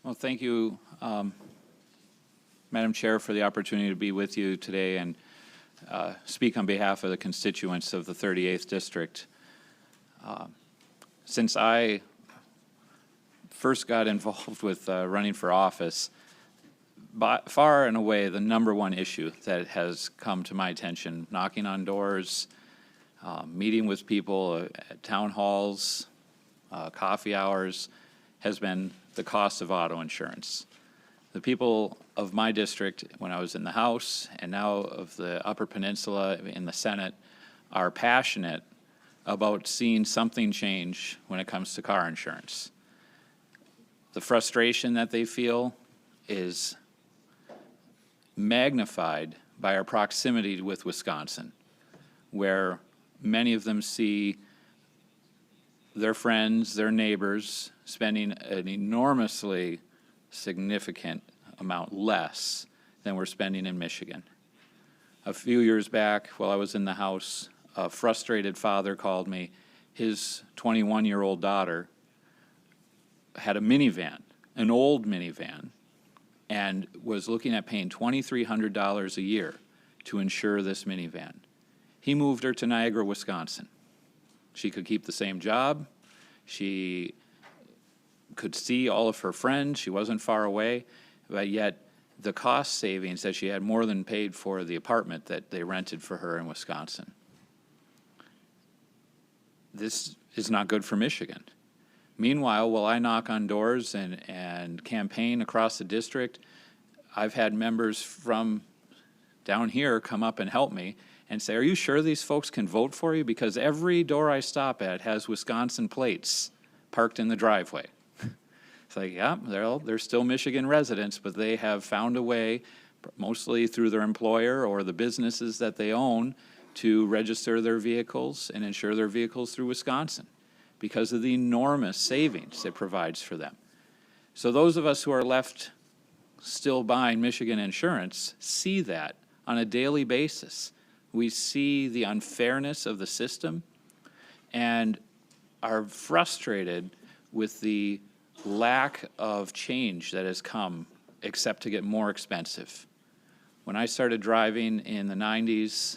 Well, thank you, Madam Chair, for the opportunity to be with you today and speak on behalf of the constituents of the 38th District. Since I first got involved with running for office, by far and away the number one issue that has come to my attention, knocking on doors, meeting with people at town halls, coffee hours, has been the cost of auto insurance. The people of my district, when I was in the House and now of the Upper Peninsula in the Senate, are passionate about seeing something change when it comes to car insurance. The frustration that they feel is magnified by our proximity with Wisconsin, where many of them see their friends, their neighbors, spending an enormously significant amount less than we're spending in Michigan. A few years back, while I was in the House, a frustrated father called me. His 21-year-old daughter had a minivan, an old minivan, and was looking at paying $2,300 a year to insure this minivan. He moved her to Niagara, Wisconsin. She could keep the same job. She could see all of her friends. She wasn't far away, but yet the cost savings that she had more than paid for the apartment that they rented for her in Wisconsin. This is not good for Michigan. Meanwhile, while I knock on doors and campaign across the district, I've had members from down here come up and help me and say, are you sure these folks can vote for you? Because every door I stop at has Wisconsin plates parked in the driveway. It's like, yeah, they're still Michigan residents, but they have found a way, mostly through their employer or the businesses that they own, to register their vehicles and insure their vehicles through Wisconsin because of the enormous savings it provides for them. So those of us who are left still buying Michigan insurance see that on a daily basis. We see the unfairness of the system and are frustrated with the lack of change that has come except to get more expensive. When I started driving in the 90s,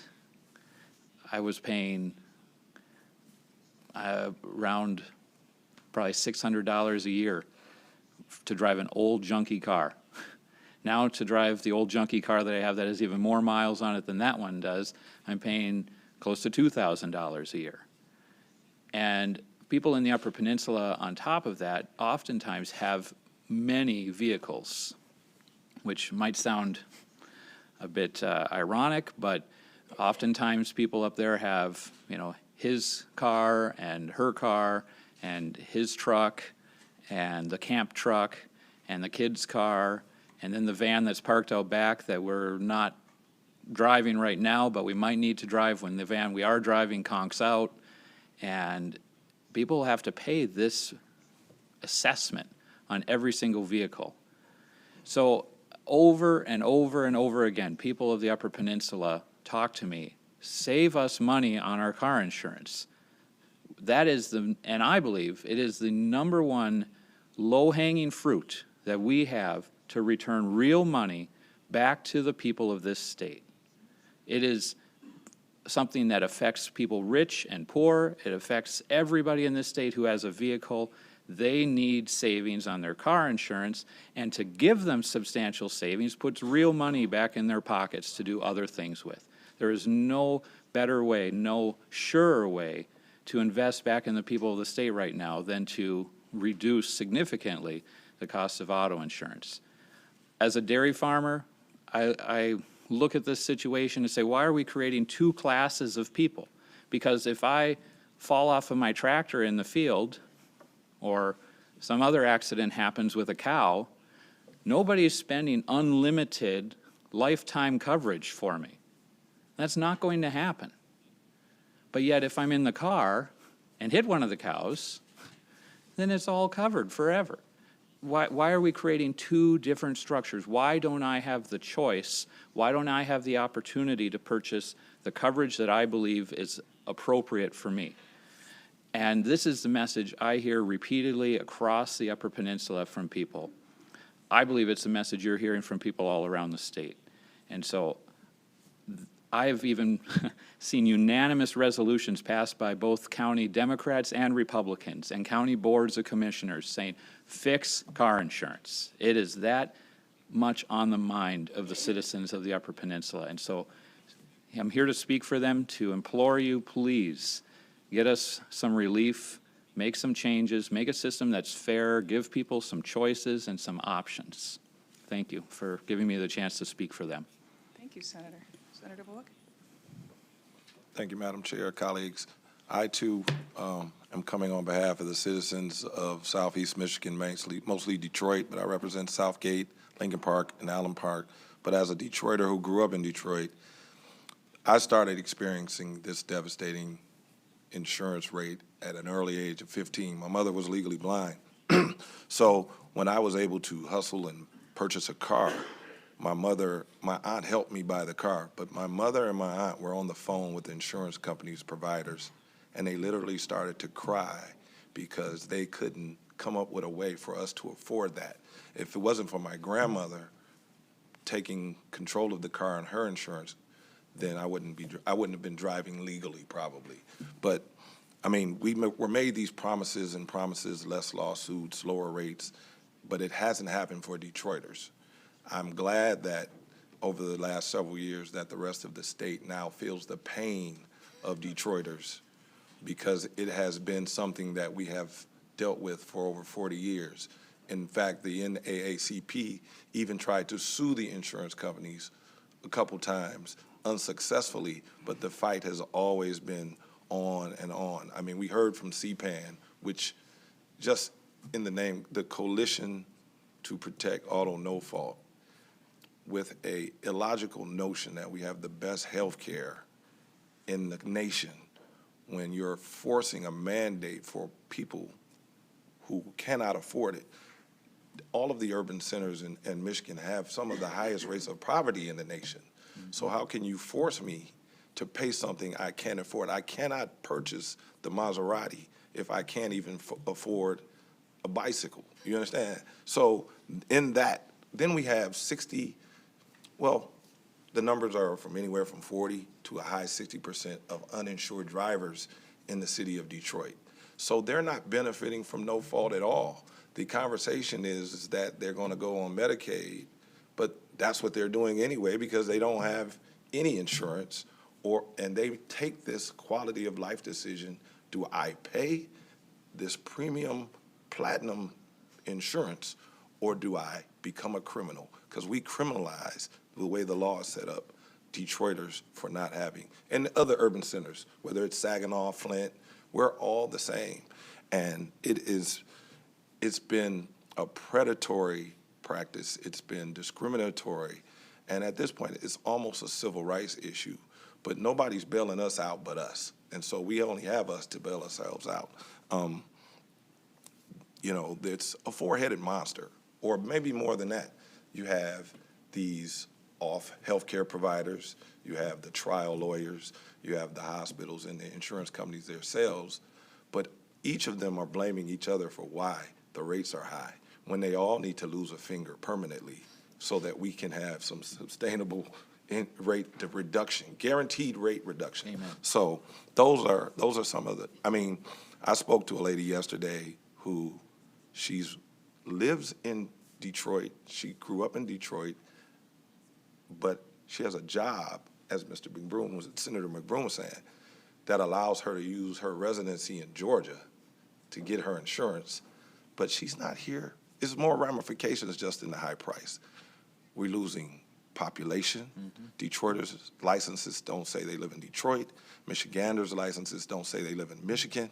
I was paying around probably $600 a year to drive an old junky car. Now to drive the old junky car that I have that has even more miles on it than that one does, I'm paying close to $2,000 a year. And people in the Upper Peninsula on top of that oftentimes have many vehicles, which might sound a bit ironic, but oftentimes people up there have, his car and her car and his truck and the camp truck and the kid's car and then the van that's parked out back that we're not driving right now, but we might need to drive when the van we are driving conks out. And people have to pay this assessment on every single vehicle. So over and over and over again, people of the Upper Peninsula talk to me, save us money on our car insurance. That is and I believe it is the number one low-hanging fruit that we have to return real money back to the people of this state. It is something that affects people rich and poor. It affects everybody in this state who has a vehicle. They need savings on their car insurance, and to give them substantial savings puts real money back in their pockets to do other things with. There is no better way, no surer way to invest back in the people of the state right now than to reduce significantly the cost of auto insurance. As a dairy farmer, I look at this situation and say, why are we creating two classes of people? Because if I fall off of my tractor in the field or some other accident happens with a cow, nobody is spending unlimited lifetime coverage for me. That's not going to happen. But yet if I'm in the car and hit one of the cows, then it's all covered forever. Why are we creating two different structures? Why don't I have the choice? Why don't I have the opportunity to purchase the coverage that I believe is appropriate for me? And this is the message I hear repeatedly across the Upper Peninsula from people. I believe it's a message you're hearing from people all around the state. And so I've even seen unanimous resolutions passed by both county Democrats and Republicans and county boards of commissioners saying, fix car insurance. It is that much on the mind of the citizens of the Upper Peninsula. And so I'm here to speak for them, to implore you, please, get us some relief, make some changes, make a system that's fair, give people some choices and some options. Thank you for giving me the chance to speak for them. Thank you, Senator. Senator Bullock? Thank you, Madam Chair, colleagues. I, too, am coming on behalf of the citizens of Southeast Michigan, mostly Detroit, but I represent Southgate, Lincoln Park, and Allen Park. But as a Detroiter who grew up in Detroit, I started experiencing this devastating insurance rate at an early age of 15. My mother was legally blind. So when I was able to hustle and purchase a car, my aunt helped me buy the car, but my mother and my aunt were on the phone with the insurance company's providers, and they literally started to cry because they couldn't come up with a way for us to afford that. If it wasn't for my grandmother taking control of the car and her insurance, then I wouldn't have been driving legally probably. But I mean, we were made these promises and promises, less lawsuits, lower rates, but it hasn't happened for Detroiters. I'm glad that over the last several years that the rest of the state now feels the pain of Detroiters, because it has been something that we have dealt with for over 40 years. In fact, the NAACP even tried to sue the insurance companies a couple times, unsuccessfully, but the fight has always been on and on. I mean, we heard from CPAN, which just in the name, the Coalition to Protect Auto No Fault, with a illogical notion that we have the best health care in the nation when you're forcing a mandate for people who cannot afford it. All of the urban centers in Michigan have some of the highest rates of poverty in the nation. So how can you force me to pay something I can't afford? I cannot purchase the Maserati if I can't even afford a bicycle. You understand? So in that, then we have 60, well, the numbers are from anywhere from 40 to a high 60% of uninsured drivers in the city of Detroit. So they're not benefiting from no fault at all. The conversation is that they're going to go on Medicaid, but that's what they're doing anyway because they don't have any insurance, and they take this quality of life decision. Do I pay this premium platinum insurance, or do I become a criminal? Because we criminalize the way the law is set up, Detroiters for not having. And other urban centers, whether it's Saginaw, Flint, we're all the same. And it's been a predatory practice. It's been discriminatory. And at this point, it's almost a civil rights issue. But nobody's bailing us out but us. And so we only have us to bail ourselves out. You know, it's a four-headed monster, or maybe more than that. You have these off healthcare providers, you have the trial lawyers, you have the hospitals and the insurance companies themselves, but each of them are blaming each other for why the rates are high, when they all need to lose a finger permanently so that we can have some sustainable rate reduction, guaranteed rate reduction. Amen. So those are some of the, I mean, I spoke to a lady yesterday who lives in Detroit. She grew up in Detroit, but she has a job, as Senator McBroom was saying, that allows her to use her residency in Georgia to get her insurance, but she's not here. It's more ramifications just in the high price. We're losing population. Detroiters' licenses don't say they live in Detroit. Michiganders' licenses don't say they live in Michigan.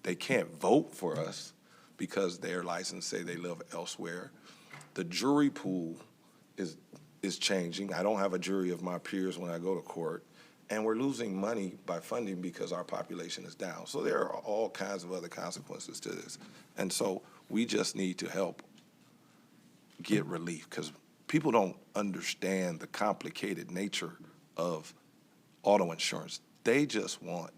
They can't vote for us because their license say they live elsewhere. The jury pool is changing. I don't have a jury of my peers when I go to court, and we're losing money by funding because our population is down. So there are all kinds of other consequences to this. And so we just need to help get relief, because people don't understand the complicated nature of auto insurance. They just want,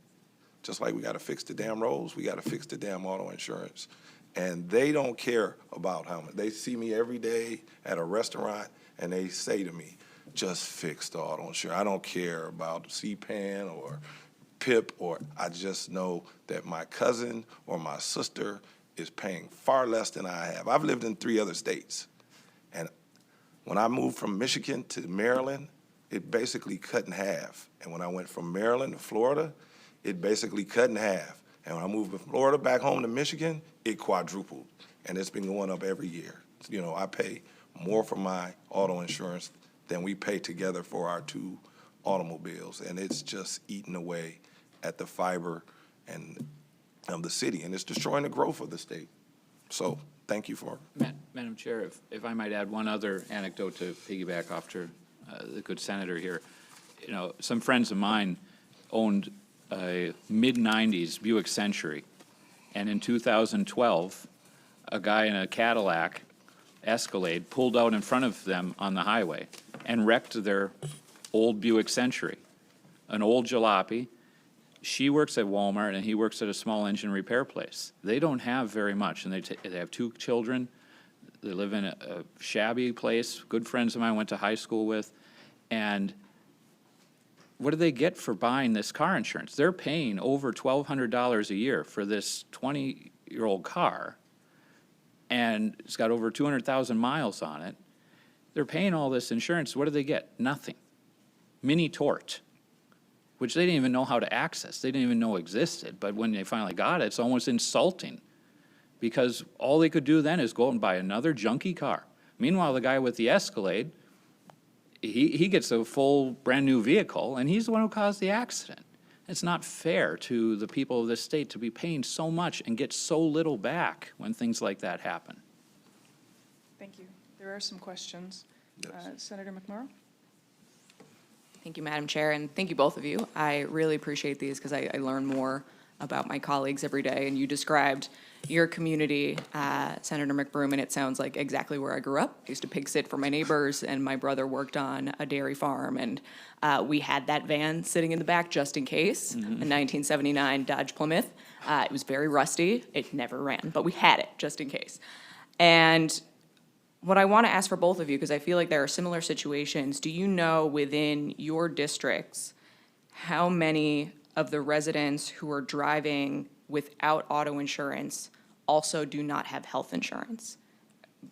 just like we got to fix the damn roads, we got to fix the damn auto insurance. And they don't care about how much. They see me every day at a restaurant, and they say to me, just fix the auto insurance. I don't care about CPAN or PIP, or I just know that my cousin or my sister is paying far less than I have. I've lived in 3 other states. And when I moved from Michigan to Maryland, it basically cut in half. And when I went from Maryland to Florida, it basically cut in half. And when I moved from Florida back home to Michigan, it quadrupled. And it's been going up every year. You know, I pay more for my auto insurance than we pay together for our 2 automobiles. And it's just eating away at the fiber and of the city, and it's destroying the growth of the state. So thank you for. Madam Chair, if I might add one other anecdote to piggyback off to the good senator here. You know, some friends of mine owned a mid-'90s Buick Century, and in 2012, a guy in a Cadillac Escalade pulled out in front of them on the highway and wrecked their old Buick Century, an old jalopy. She works at Walmart, and he works at a small engine repair place. They don't have very much, and they have 2 children. They live in a shabby place. Good friends of mine went to high school with. And what do they get for buying this car insurance? They're paying over $1,200 a year for this 20-year-old car, and it's got over 200,000 miles on it. They're paying all this insurance. What do they get? Nothing. Mini tort, which they didn't even know how to access. They didn't even know existed. But when they finally got it, it's almost insulting, because all they could do then is go out and buy another junky car. Meanwhile, the guy with the Escalade, he gets a full brand-new vehicle, and he's the one who caused the accident. It's not fair to the people of this state to be paying so much and get so little back when things like that happen. Thank you. There are some questions. Yes. Senator McMorrow? Thank you, Madam Chair, and thank you, both of you. I really appreciate these because I learn more about my colleagues every day, and you described your community, Senator McBroom, and it sounds like exactly where I grew up. I used to pig sit for my neighbors, and my brother worked on a dairy farm, and we had that van sitting in the back just in case, a 1979 Dodge Plymouth. It was very rusty. It never ran, but we had it just in case. And what I want to ask for both of you, because I feel like there are similar situations, do you know within your districts how many of the residents who are driving without auto insurance also do not have health insurance?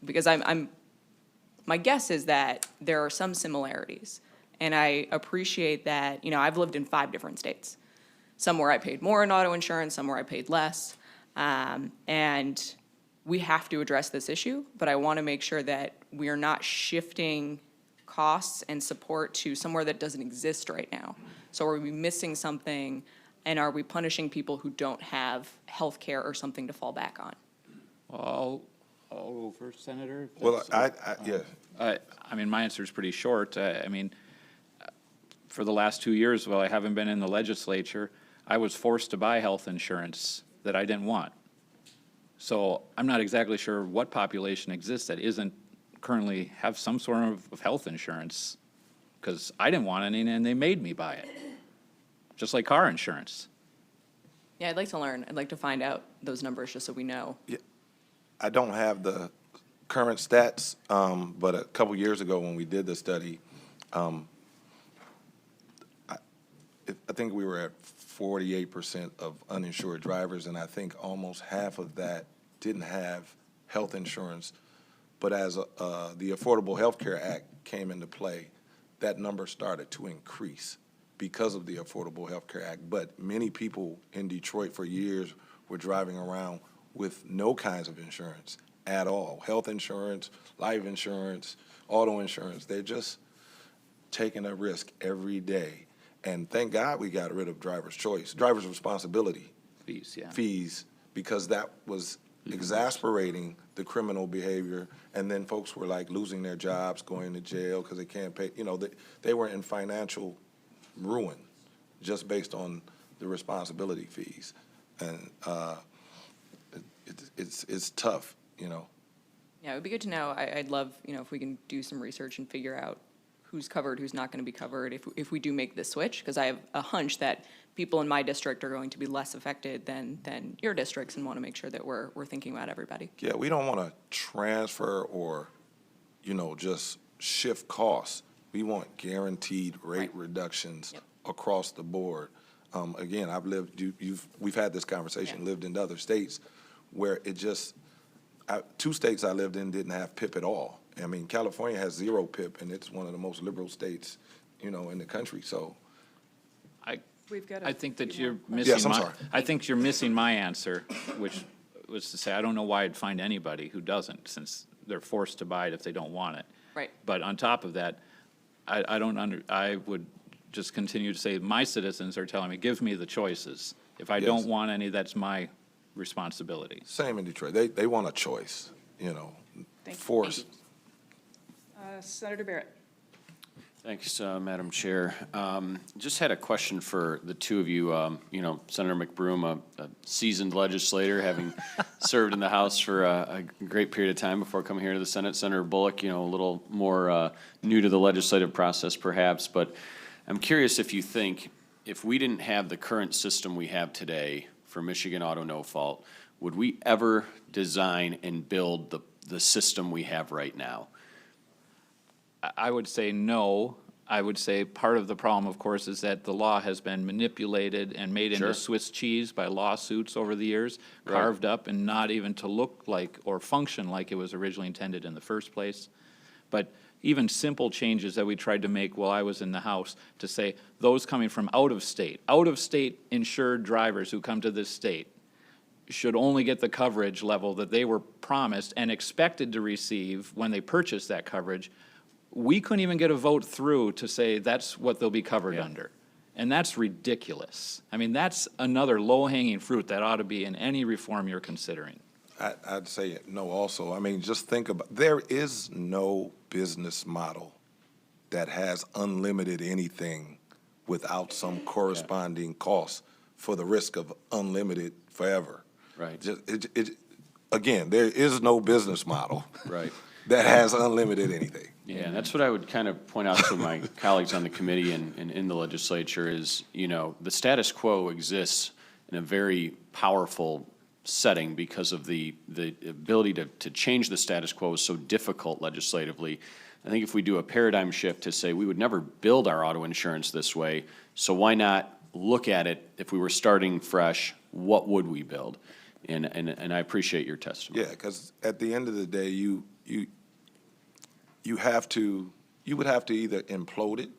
Because my guess is that there are some similarities, and I appreciate that. You know, I've lived in 5 different states, some where I paid more in auto insurance, some where I paid less, and we have to address this issue, but I want to make sure that we are not shifting costs and support to somewhere that doesn't exist right now. So are we missing something, and are we punishing people who don't have health care or something to fall back on? Well, I'll go first, Senator. if Well, that's- yeah. I mean, my answer is pretty short. I mean, for the last 2 years, while I haven't been in the legislature, I was forced to buy health insurance that I didn't want. So I'm not exactly sure what population exists that isn't currently have some sort of health insurance, because I didn't want any and they made me buy it, just like car insurance. Yeah, I'd like to learn. I'd like to find out those numbers just so we know. I don't have the current stats, but a couple years ago when we did the study, I think we were at 48% of uninsured drivers, and I think almost half of that didn't have health insurance. But as the Affordable Health Care Act came into play, that number started to increase because of the Affordable Health Care Act. But many people in Detroit for years were driving around with no kinds of insurance at all. Health insurance, life insurance, auto insurance. They're just taking a risk every day. And thank God we got rid of driver's choice, driver's responsibility fees, because that was exasperating the criminal behavior. And then folks were like losing their jobs, going to jail because they can't pay. You know, they were in financial ruin just based on the responsibility fees. And it's tough, you know. Yeah, it would be good to know. I'd love, if we can do some research and figure out who's covered, who's not going to be covered if we do make this switch, because I have a hunch that people in my district are going to be less affected than your districts, and want to make sure that we're thinking about everybody. Yeah, we don't want to transfer or, just shift costs. We want guaranteed rate reductions Yep. across the board. Again, we've had this conversation, Yeah. lived in other states where two states I lived in didn't have PIP at all. I mean, California has 0 PIP, and it's one of the most liberal states, in the country, so. We've got I think that few you're more missing Yes, I'm my, sorry. I think you're missing my answer, which was to say, I don't know why I'd find anybody who doesn't, since they're forced to buy it if they don't want it. Right. But on top of that, I would just continue to say, my citizens are telling me, give me the choices. If I Yes. don't want any, that's my responsibility. Same in Detroit. They want a choice, Thank you. forced. Senator Barrett. Thanks, Madam Chair. Just had a question for the two of you. Senator McBroom, a seasoned legislator, having served in the House for a great period of time before coming here to the Senate. Senator Bullock, a little more new to the legislative process perhaps, but I'm curious if you think if we didn't have the current system we have today for Michigan auto no fault, would we ever design and build the system we have right now? I would say no. I would say part of the problem, of course, is that the law has been manipulated and made into Sure. Swiss cheese by lawsuits over the years, Right. carved up and not even to look like or function like it was originally intended in the first place. But even simple changes that we tried to make while I was in the House to say those coming from out of state insured drivers who come to this state should only get the coverage level that they were promised and expected to receive when they purchased that coverage. We couldn't even get a vote through to say that's what they'll be covered Yeah. under. And that's ridiculous. I mean, that's another low-hanging fruit that ought to be in any reform you're considering. I'd say no also. I mean, just think about, there is no business model that has unlimited anything without some corresponding cost for the risk of unlimited forever. Right. Again, there is no business model Right. that has unlimited anything. Yeah, and that's what I would kind of point out to my colleagues on the committee and in the legislature is, the status quo exists in a very powerful setting because of the ability to change the status quo is so difficult legislatively. I think if we do a paradigm shift to say we would never build our auto insurance this way, so why not look at it, if we were starting fresh, what would we build? And I appreciate your testimony. Yeah, because at the end of the day, you would have to either implode it,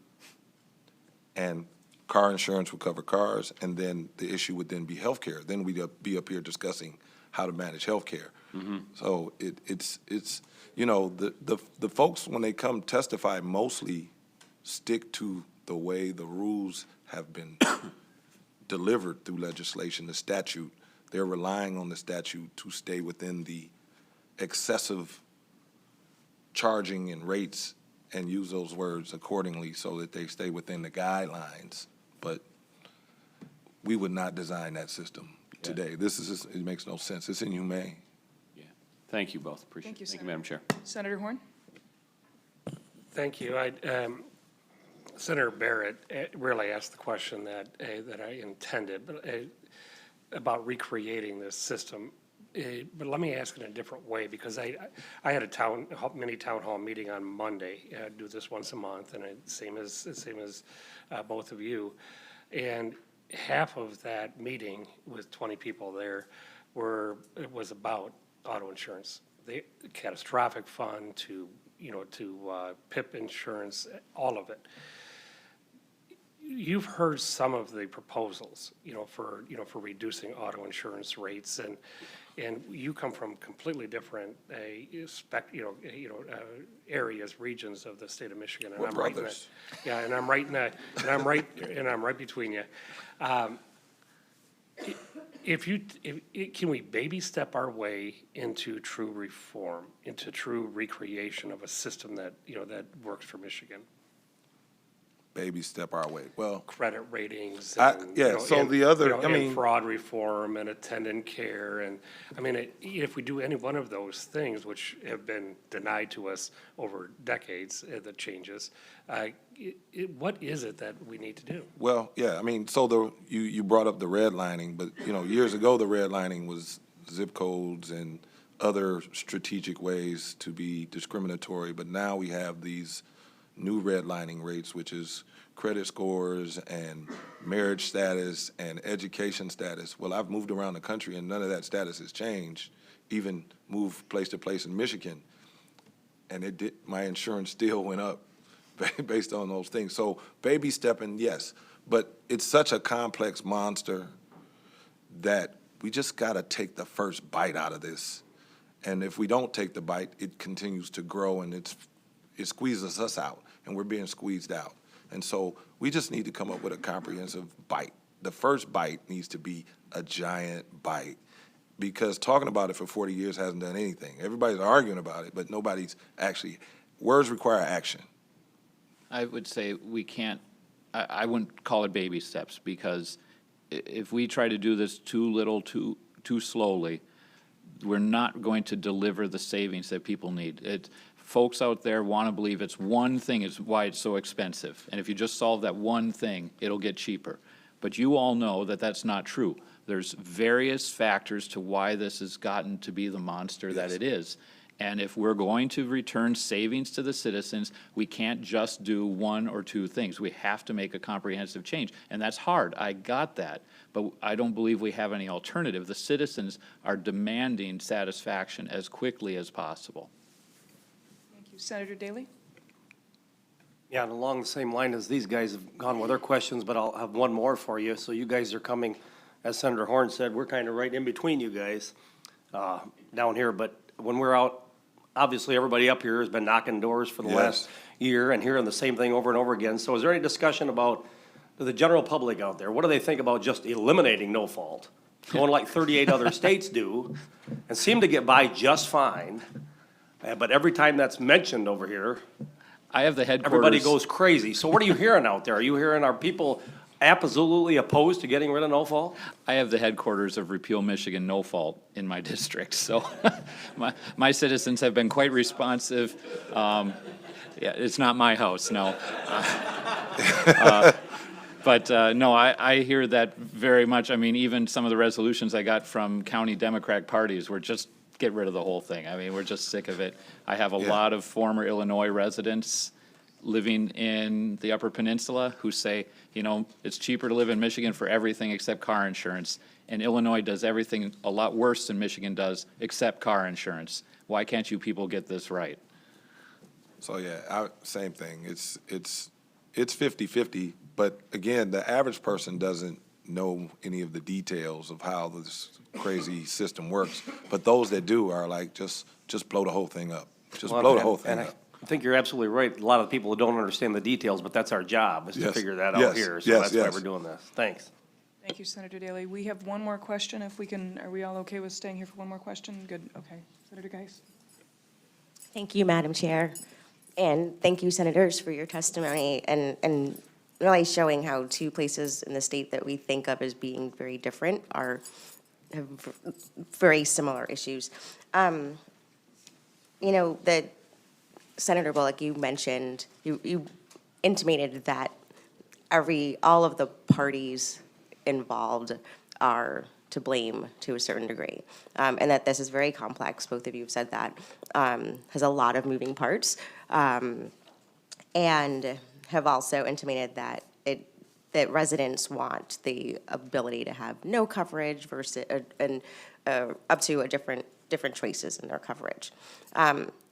and car insurance would cover cars, and then the issue would then be healthcare. Then we'd be up here discussing how to manage healthcare. So it's the folks, when they come testify, mostly stick to the way the rules have been delivered through legislation, the statute. They're relying on the statute to stay within the excessive charging and rates and use those words accordingly so that they stay within the guidelines. But we would not design that system today. This is just, it makes no sense. It's inhumane. Yeah. Thank you both. Appreciate Thank you, it. Thank Senator. you, Madam Chair. Senator Horn. Thank you. Senator Barrett really asked the question that I intended, but about recreating this system. But let me ask it in a different way, because I had a mini town hall meeting on Monday. I do this once a month, and same as both of you. And half of that meeting with 20 people there was about auto insurance, the catastrophic fund to PIP insurance, all of it. You've heard some of the proposals, for reducing auto insurance rates, and you come from completely different areas, regions of the state of Michigan. And We're I'm right in that. brothers. Yeah, and I'm right between you. Can we baby step our way into true reform, into true recreation of a system that works for Michigan? baby step our way. Well, credit ratings I- and, yeah, you know, so and, the other- you know, I mean- and fraud reform and attendant care. And, I mean, if we do any one of those things, which have been denied to us over decades, the changes, what is it that we need to do? well, yeah, I mean, so you brought up the redlining, but, you know, years ago, the redlining was zip codes and other strategic ways to be discriminatory, but now we have these new redlining rates, which is credit scores and marriage status and education status. Well, I've moved around the country and none of that status has changed, even moved place to place in Michigan. And my insurance still went up based on those things. So baby stepping, yes, but it's such a complex monster that we just gotta take the first bite out of this. And if we don't take the bite, it continues to grow and it squeezes us out and we're being squeezed out. And so we just need to come up with a comprehensive bite. The first bite needs to be a giant bite, because talking about it for 40 years hasn't done anything. Everybody's arguing about it, but nobody's actually, words require action. I would say we can't, I wouldn't call it baby steps, because if we try to do this too little, too slowly, we're not going to deliver the savings that people need. Folks out there want to believe it's one thing is why it's so expensive. And if you just solve that one thing, it'll get cheaper. But you all know that that's not true. There's various factors to why this has gotten to be the monster that it is. And if we're going to return savings to the citizens, we can't just do one or two things. We have to make a comprehensive change. And that's hard. I got that. But I don't believe we have any alternative. The citizens are demanding satisfaction as quickly as possible. Thank you. Senator Daley? Yeah, and along the same line as these guys have gone with their questions, but I'll have one more for you. So you guys are coming, as Senator Horn said, we're kind of right in between you guys down here. But when we're out, obviously everybody up here has been knocking doors for the last year and hearing the same thing over and over again. So is there any discussion about the general public out there? What do they think about just eliminating no fault? Going like 38 other states do and seem to get by just fine. But every time that's mentioned over here, I have the headquarters. everybody goes crazy. So what are you hearing out there? Are you hearing, are people absolutely opposed to getting rid of no fault? I have the headquarters of Repeal Michigan No Fault in my district, so my citizens have been quite responsive. Yeah, it's not my house, no. But no, I hear that very much. I mean, even some of the resolutions I got from county Democratic parties were just get rid of the whole thing. I mean, we're just sick of it. I have a lot of former Illinois residents living in the Upper Peninsula who say, you know, it's cheaper to live in Michigan for everything except car insurance. And Illinois does everything a lot worse than Michigan does except car insurance. Why can't you people get this right? So, yeah, same thing. It's 50-50, but again, the average person doesn't know any of the details of how this crazy system works. But those that do are like, just blow the whole thing up. Just blow the whole thing up. I think you're absolutely right. A lot of people don't understand the details, but that's our job, is to figure that out here. So that's why we're doing this. Thanks. Thank you, Senator Daley. We have one more question, if we can, are we all okay with staying here for one more question? Good, okay. Senator Geis? Thank you, Madam Chair. And thank you, Senators, for your testimony and really showing how two places in the state that we think of as being very different have very similar issues. You know, that Senator Bullock, you mentioned, you intimated that all of the parties involved are to blame to a certain degree, and that this is very complex. Both of you have said that, has a lot of moving parts, and have also intimated that that residents want the ability to have no coverage versus up to different choices in their coverage.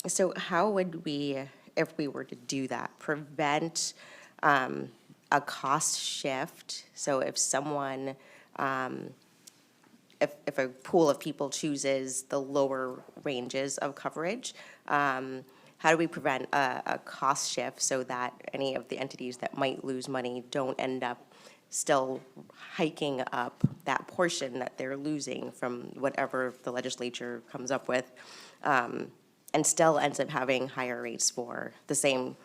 So how would we, if we were to do that, prevent a cost shift? So if someone, if a pool of people chooses the lower ranges of coverage, how do we prevent a cost shift so that any of the entities that might lose money don't end up still hiking up that portion that they're losing from whatever the legislature comes up with, and still ends up having higher rates for the same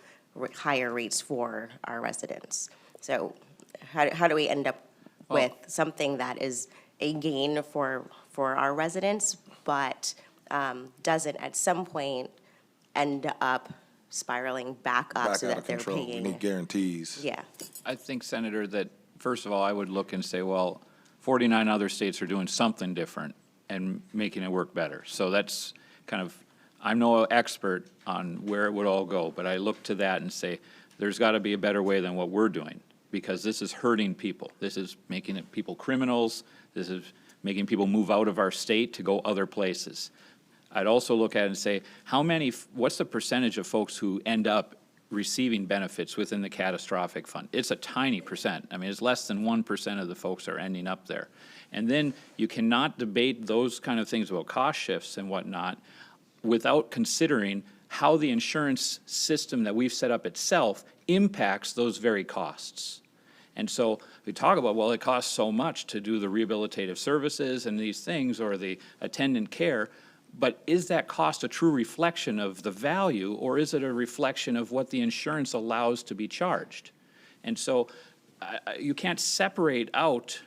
higher rates for our residents. So how do we end up with something that is a gain for our residents, but doesn't at some point end up spiraling back up Back so out that of they're control. We paying? need guarantees. Yeah. I think, Senator, that first of all, I would look and say, well, 49 other states are doing something different and making it work better. So that's kind of, I'm no expert on where it would all go, but I look to that and say, there's got to be a better way than what we're doing, because this is hurting people. This is making people criminals. This is making people move out of our state to go other places. I'd also look at it and say, what's the percentage of folks who end up receiving benefits within the catastrophic fund? It's a tiny percent. I mean, it's less than 1% of the folks are ending up there. And then you cannot debate those kind of things about cost shifts and whatnot without considering how the insurance system that we've set up itself impacts those very costs. And so we talk about, well, it costs so much to do the rehabilitative services and these things, or the attendant care, but is that cost a true reflection of the value, or is it a reflection of what the insurance allows to be charged? And so you can't separate out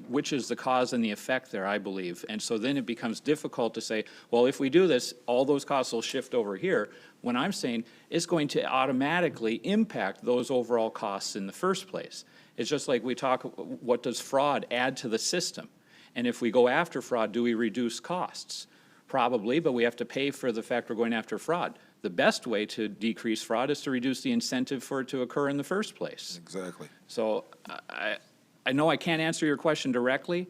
which is the cause and the effect there, I believe. And so then it becomes difficult to say, well, if we do this, all those costs will shift over here, when I'm saying it's going to automatically impact those overall costs in the first place. It's just like we talk, what does fraud add to the system? And if we go after fraud, do we reduce costs? Probably, but we have to pay for the fact we're going after fraud. The best way to decrease fraud is to reduce the incentive for it to occur in the first place. Exactly. So I know I can't answer your question directly,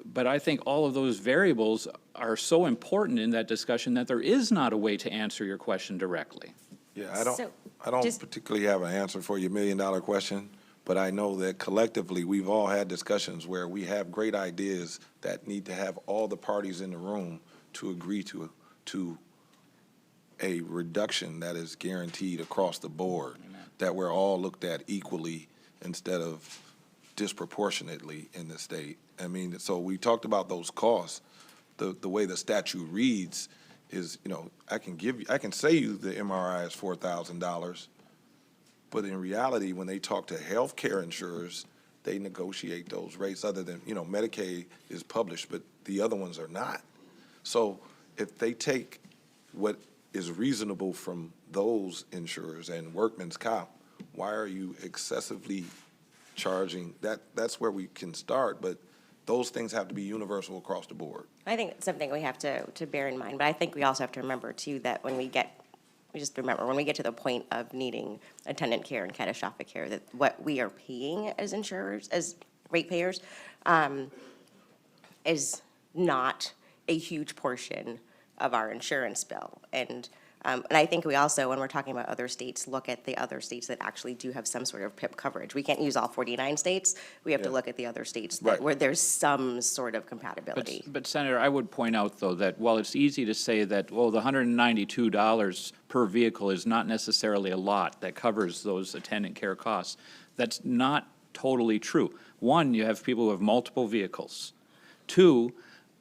but I think all of those variables are so important in that discussion that there is not a way to answer your question directly. Yeah, So, I don't just- particularly have an answer for your $1 million question, but I know that collectively, we've all had discussions where we have great ideas that need to have all the parties in the room to agree to a reduction that is guaranteed across the board, that we're all looked at equally instead of disproportionately in the state. I mean, so we talked about those costs. The way the statute reads is, I can say you the MRI is $4,000, but in reality, when they talk to healthcare insurers, they negotiate those rates other than, Medicaid is published, but the other ones are not. So if they take what is reasonable from those insurers and workman's comp, why are you excessively charging? That's where we can start, but those things have to be universal across the board. I think it's something we have to bear in mind, but I think we also have to remember too that when we get to the point of needing attendant care and catastrophic care, that what we are paying as insurers, as ratepayers, is not a huge portion of our insurance bill. And I think we also, when we're talking about other states, look at the other states that actually do have some sort of PIP coverage. We can't use all 49 states. We have to Yeah. look at the other states Right. where there's some sort of compatibility. But Senator, I would point out, though, that while it's easy to say that, well, the $192 per vehicle is not necessarily a lot that covers those attendant care costs, that's not totally true. One, you have people who have multiple vehicles. Two,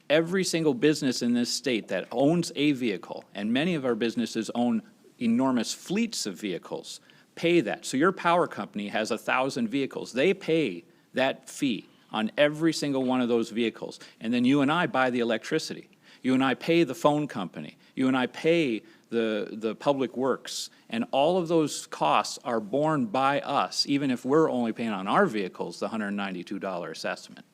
every single business in this state that owns a vehicle, and many of our businesses own enormous fleets of vehicles, pay that. So your power company has 1,000 vehicles. They pay that fee on every single one of those vehicles. And then you and I buy the electricity. You and I pay the phone company. You and I pay the public works. And all of those costs are borne by us, even if we're only paying on our vehicles the $192 assessment.